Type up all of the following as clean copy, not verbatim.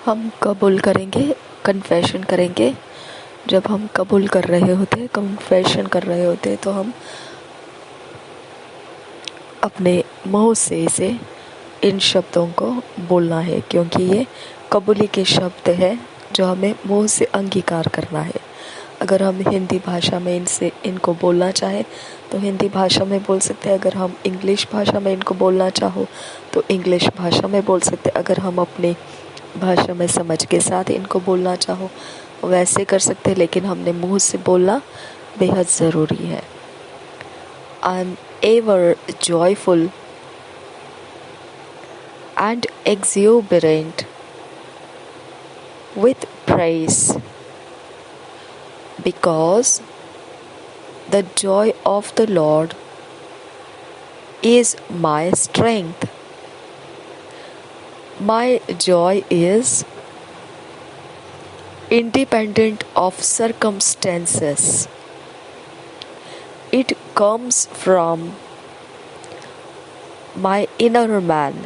हम कबूल करेंगे, कन्फेशन करेंगे। जब हम कबूल कर रहे होते, कन्फेशन कर रहे होते, तो हम अपने मुंह से इसे इन शब्दों को बोलना है, क्योंकि ये कबूली के शब्द है जो हमें मुंह से अंगीकार करना है। अगर हम हिंदी भाषा में इनको बोलना चाहे तो हिंदी भाषा में बोल सकते हैं। अगर हम इंग्लिश भाषा में इनको बोलना चाहो तो इंग्लिश भाषा में बोल सकते हैं। अगर हम अपनी भाषा में समझ के साथ इनको बोलना चाहो वैसे कर सकते हैं, लेकिन हमने मुंह से बोलना बेहद ज़रूरी है। I am ever joyful and exuberant with praise, because the joy of the Lord is my strength. My joy is independent of circumstances. It comes from my inner man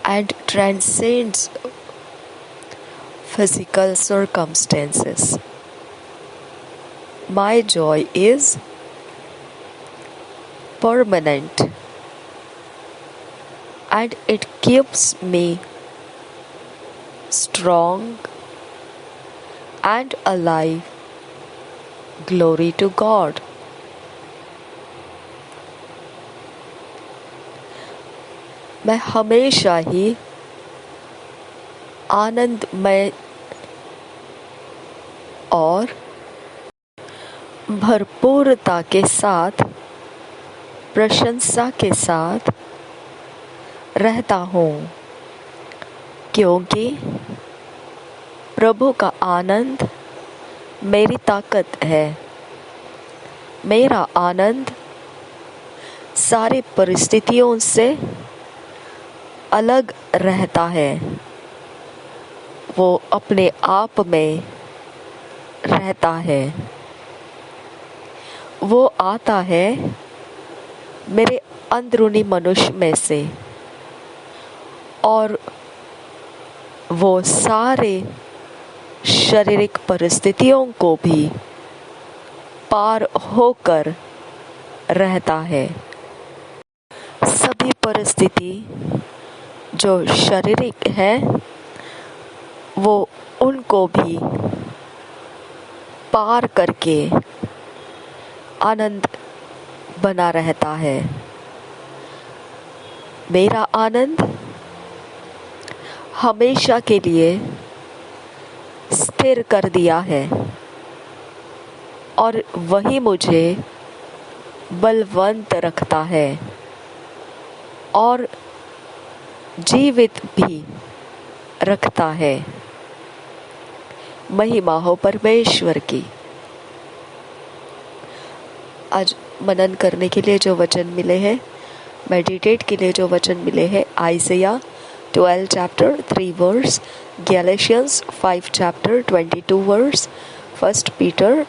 and transcends physical circumstances. My joy is permanent and it keeps me strong and alive. Glory to God. मैं हमेशा ही आनंदमय और भरपूरता के साथ, प्रशंसा के साथ रहता हूँ, क्योंकि प्रभु का आनंद मेरी ताकत है। मेरा आनंद सारी परिस्थितियों से अलग रहता है। वो अपने आप में रहता है। वो आता है मेरे अंदरूनी मनुष्य में से और वो सारे शारीरिक परिस्थितियों को भी पार होकर रहता है। सभी परिस्थिति जो शारीरिक है वो उनको भी पार करके आनंद बना रहता है। मेरा आनंद हमेशा के लिए स्थिर कर दिया है और वही मुझे बलवंत रखता है और जीवित भी रखता है। महिमा हो परमेश्वर की। आज मनन करने के लिए जो वचन मिले हैं, मेडिटेट के लिए जो वचन मिले हैं, Isaiah 12 chapter 3 verse, Galatians 5 chapter 22 verse, 1 Peter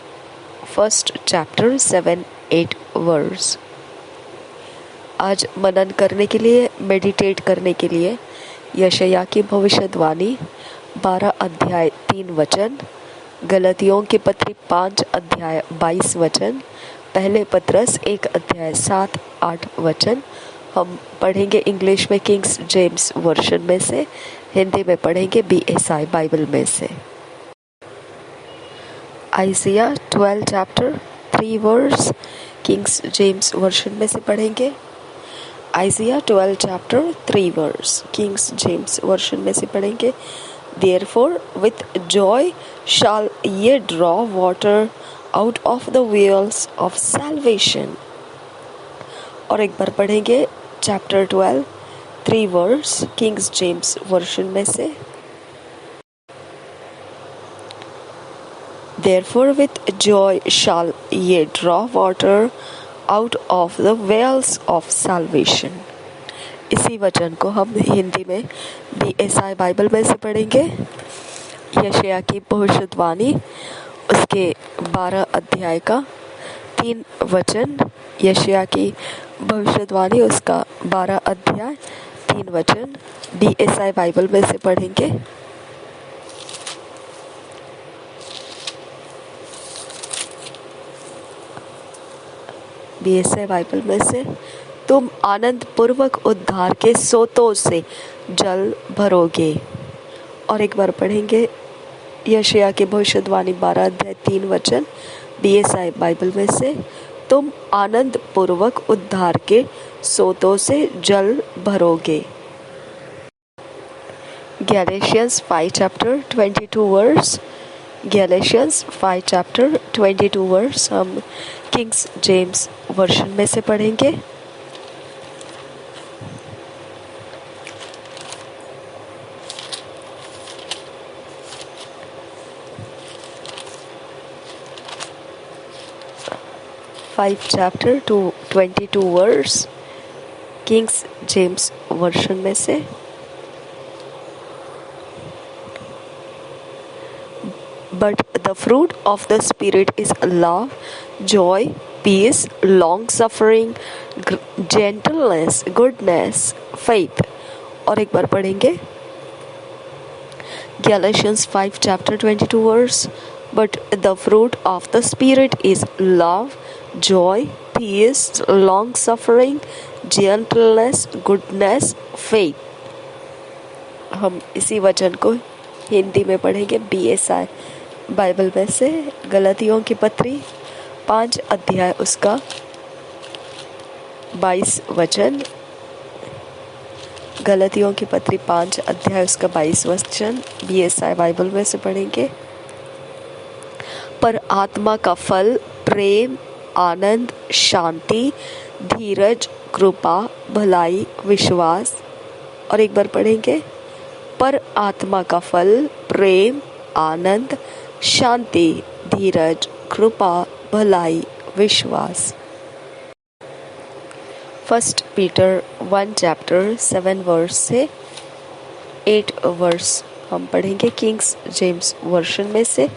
1 chapter 7-8 verse. आज मनन करने के लिए, मेडिटेट करने के लिए यशायाह की भविष्यवाणी 12 अध्याय 3 वचन, गलतियों की पत्री 5 अध्याय 22 वचन, पहले पत्रस 1 अध्याय 7-8 वचन हम पढ़ेंगे इंग्लिश में किंग्स जेम्स वर्शन में से, हिंदी में पढ़ेंगे BSI बाइबल में से। Isaiah 12 chapter 3 verse Kings James version में से पढ़ेंगे। Isaiah 12 chapter 3 verse Kings James version में से पढ़ेंगे। Therefore with joy shall ye draw water out of the wells of salvation। और एक बार पढ़ेंगे chapter 12 3 verse Kings James version में से। Therefore with joy shall ye draw water out of the wells of salvation। इसी वचन को हम हिंदी में BSI बाइबल में से पढ़ेंगे। यशायाह की भविष्यवाणी उसके 12 अध्याय का 3 वचन, यशायाह की भविष्यवाणी उसका 12 अध्याय 3 वचन BSI बाइबल में से पढ़ेंगे। BSI बाइबल में से, तुम आनंद पूर्वक उद्धार के सोतों से जल भरोगे। और एक बार पढ़ेंगे यशायाह की भविष्यवाणी 12 अध्याय 3 वचन BSI बाइबल में से, तुम आनंद पूर्वक उद्धार के सोतों से जल भरोगे। Galatians 5 chapter 22 verse, Galatians 5 chapter 22 verse हम किंग्स जेम्स वर्शन में से पढ़ेंगे। Five chapter 22 verse Kings James version में से। But the fruit of the Spirit is love, joy, peace, long-suffering, gentleness, goodness, faith। और एक बार पढ़ेंगे Galatians 5 chapter 22 verse। But the fruit of the Spirit is love, joy, peace, long-suffering, gentleness, goodness, faith। हम इसी वचन को हिंदी में पढ़ेंगे BSI बाइबल में से। गलतियों की पत्री 5 अध्याय उसका 22 वचन, गलतियों की पत्री 5 अध्याय उसका 22 वचन BSI बाइबल में से पढ़ेंगे। पर आत्मा का फल प्रेम, आनंद, शांति, धीरज, कृपा, भलाई, विश्वास। और एक बार पढ़ेंगे पर आत्मा का फल प्रेम, आनंद, शांति, धीरज, कृपा, भलाई, विश्वास। 1 पीटर 1 चैप्टर 7 वर्स से 8 वर्स हम पढ़ेंगे किंग्स जेम्स वर्शन में से।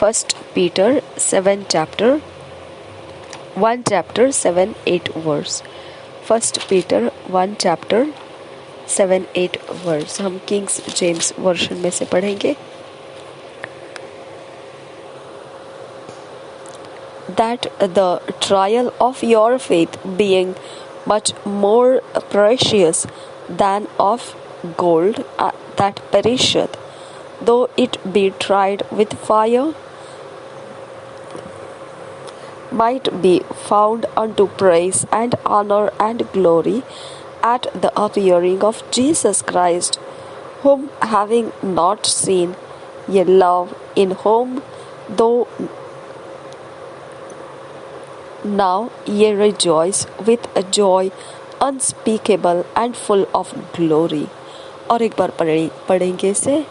1 Peter 7 chapter 1 chapter 7 8 verse. 1 Peter 1 chapter 7 8 verse हम किंग्स जेम्स वर्शन में से पढ़ेंगे। That the trial of your faith, being much more precious than of gold that perisheth, though it be tried with fire, might be found unto praise and honor and glory at the appearing of Jesus Christ, whom having not seen ye love, in whom though now ye rejoice with a joy unspeakable and full of glory। और एक बार पढ़ेंगे इसे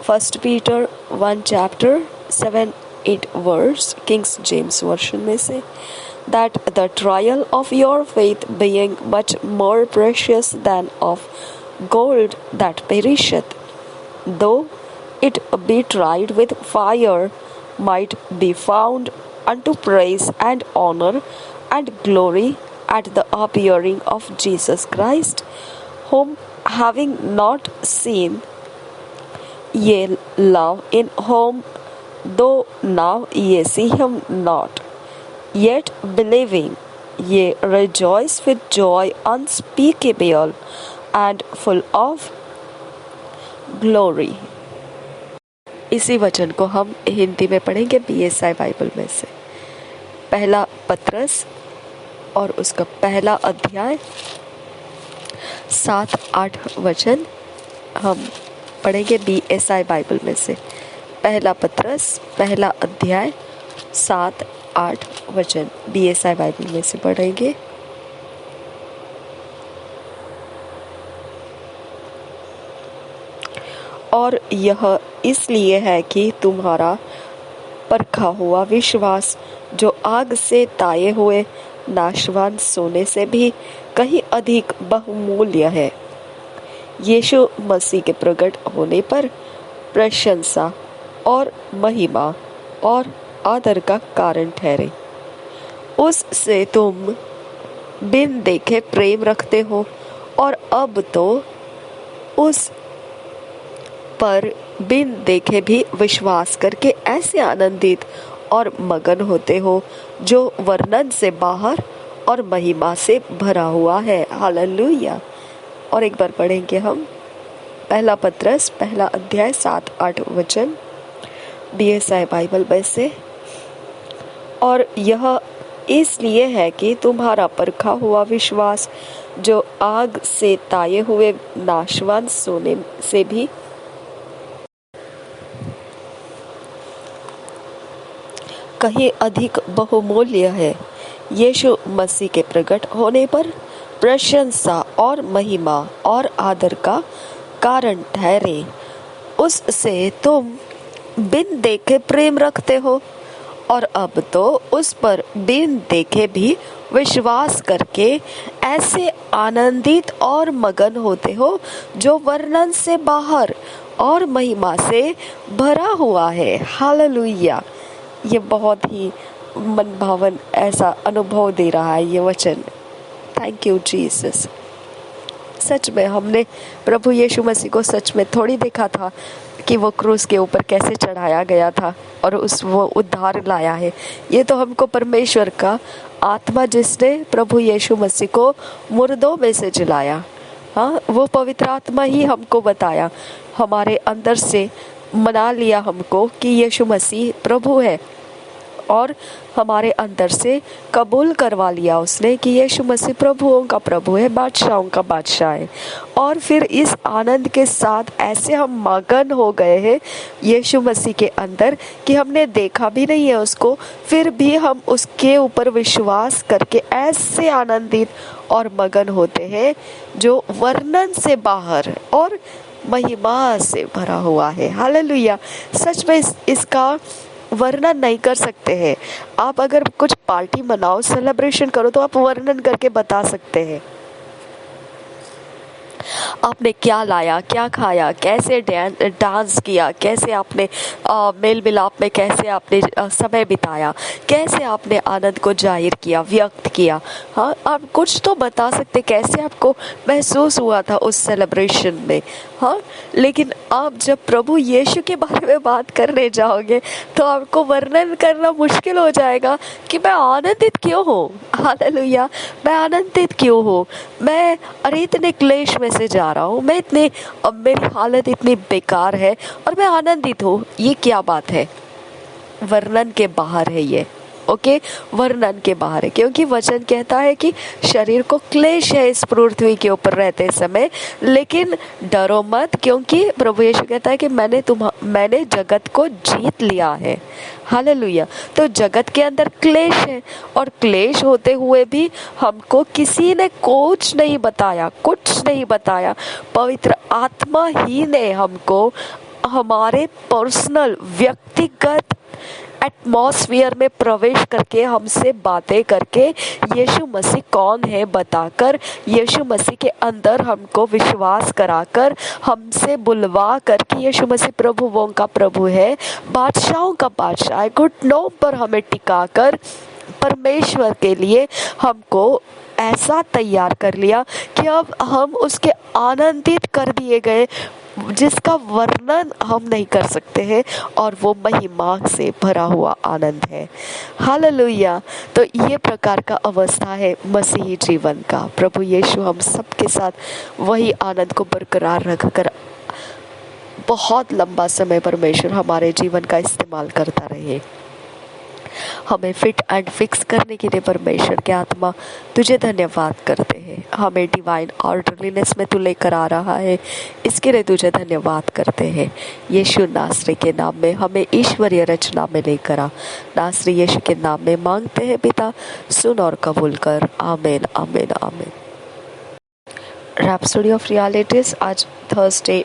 1 Peter 1 chapter 7 8 verse Kings James version में से। That the trial of your faith, being much more precious than of gold that perisheth, though it be tried with fire, might be found unto praise and honor and glory at the appearing of Jesus Christ, whom having not seen ye love, in whom though now ye see him not, yet believing ye rejoice with joy unspeakable and full of glory। इसी वचन को हम हिंदी में पढ़ेंगे BSI Bible में से। पहला पत्रस और उसका पहला अध्याय 7-8 वचन हम पढ़ेंगे BSI बाइबल में से। पहला पत्रस पहला अध्याय 7-8 वचन BSI बाइबल में से पढ़ेंगे। और यह इसलिए है कि तुम्हारा परखा हुआ विश्वास, जो आग से ताए हुए नाशवान सोने से भी कहीं अधिक बहुमूल्य है, यीशु मसीह के प्रकट होने पर प्रशंसा और महिमा और आदर का कारण ठहरे। उससे तुम बिन देखे प्रेम रखते हो और अब तो उस पर बिन देखे भी विश्वास करके ऐसे आनंदित और मगन होते हो जो वर्णन से बाहर और महिमा से भरा हुआ है। हालेलुया। और एक बार पढ़ेंगे हम पहला पत्रस पहला अध्याय 7-8 वचन DSI बाइबल में से। और यह इसलिए है कि तुम्हारा परखा हुआ विश्वास जो आग से ताए हुए नाशवान सोने से भी कहीं अधिक बहुमूल्य है, यीशु मसीह के प्रकट होने पर प्रशंसा और महिमा और आदर का कारण ठहरे। उससे तुम बिन देखे प्रेम रखते हो और अब तो उस पर बिन देखे भी विश्वास करके ऐसे आनंदित और मगन होते हो जो वर्णन से बाहर और महिमा से भरा हुआ है। हालेलुया। ये बहुत ही मन भावन ऐसा अनुभव दे रहा है ये वचन। Thank you Jesus. सच में हमने प्रभु यीशु मसीह को सच में थोड़ी देखा था कि वो क्रूस के ऊपर कैसे चढ़ाया गया था और वो उद्धार लाया है। ये तो हमको परमेश्वर का आत्मा जिसने प्रभु यीशु मसीह को मुर्दों में से जिलाया, हाँ, वो पवित्र आत्मा ही हमको बताया, हमारे अंदर से मना लिया हमको कि यीशु मसीह प्रभु है और हमारे अंदर से कबूल करवा लिया उसने कि यीशु मसीह प्रभुओं का प्रभु है, बादशाहों का बादशाह है। और फिर इस आनंद के साथ ऐसे हम मगन हो गए हैं यीशु मसीह के अंदर कि हमने देखा भी नहीं है उसको, फिर भी हम उसके ऊपर विश्वास करके ऐसे आनंदित और मगन होते हैं जो वर्णन से बाहर और महिमा से भरा हुआ है। हालेलुया। सच में इसका वर्णन नहीं कर सकते हैं। आप अगर कुछ पार्टी मनाओ, सेलिब्रेशन करो तो आप वर्णन करके बता सकते हैं आपने क्या लाया, क्या खाया, कैसे डांस किया, कैसे आपने मेल मिलाप में कैसे आपने समय बिताया, कैसे आपने आनंद को जाहिर किया, व्यक्त किया। हाँ, आप कुछ तो बता सकते कैसे आपको महसूस हुआ था उस सेलिब्रेशन में। हाँ, लेकिन आप जब प्रभु यीशु के बारे में बात करने जाओगे तो आपको वर्णन करना मुश्किल हो जाएगा कि मैं आनंदित क्यों हूँ। हालेलुया। मैं आनंदित क्यों हूँ, मैं अरे इतने क्लेश में से जा रहा हूँ, मैं इतने, अब मेरी हालत इतनी बेकार है और मैं आनंदित हूँ। ये क्या बात है? वर्णन के बाहर है ये। ओके, वर्णन के बाहर है, क्योंकि वचन कहता है कि शरीर को क्लेश है इस पृथ्वी के ऊपर रहते समय, लेकिन डरो मत, क्योंकि प्रभु यीशु कहता है कि मैंने जगत को जीत लिया है। हालेलुया। तो जगत के अंदर क्लेश है और क्लेश होते हुए भी हमको किसी ने कुछ नहीं बताया। पवित्र आत्मा ही ने हमको हमारे पर्सनल व्यक्तिगत एटमॉस्फेयर में प्रवेश करके हमसे बातें करके यीशु मसीह कौन है बताकर, यीशु मसीह के अंदर हमको विश्वास कराकर, हमसे बुलवा कर कि यीशु मसीह प्रभुओं का प्रभु है, बादशाहों का बादशाह है, घुटनों पर हमें टिकाकर परमेश्वर के लिए हमको ऐसा तैयार कर लिया कि अब हम उसके आनंदित कर दिए गए जिसका वर्णन हम नहीं कर सकते हैं, और वो महिमा से भरा हुआ आनंद है। हालेलुया। तो ये प्रकार का अवस्था है मसीही जीवन का। प्रभु यीशु हम सबके साथ वही आनंद को बरकरार रखकर बहुत लंबा समय परमेश्वर हमारे जीवन का इस्तेमाल करता रहे। हमें फिट एंड फिक्स करने के लिए परमेश्वर के आत्मा तुझे धन्यवाद करते हैं। हमें डिवाइन ऑर्डरलीनेस में तू लेकर आ रहा है, इसके लिए तुझे धन्यवाद करते हैं। यीशु नासरी के नाम में हमें ईश्वरीय रचना में लेकर आ, नासरी यीशु के नाम में मांगते हैं पिता, सुन और कबूल कर। आमीन आमीन आमीन। रैप्सोडी ऑफ रियलिटीज आज थर्सडे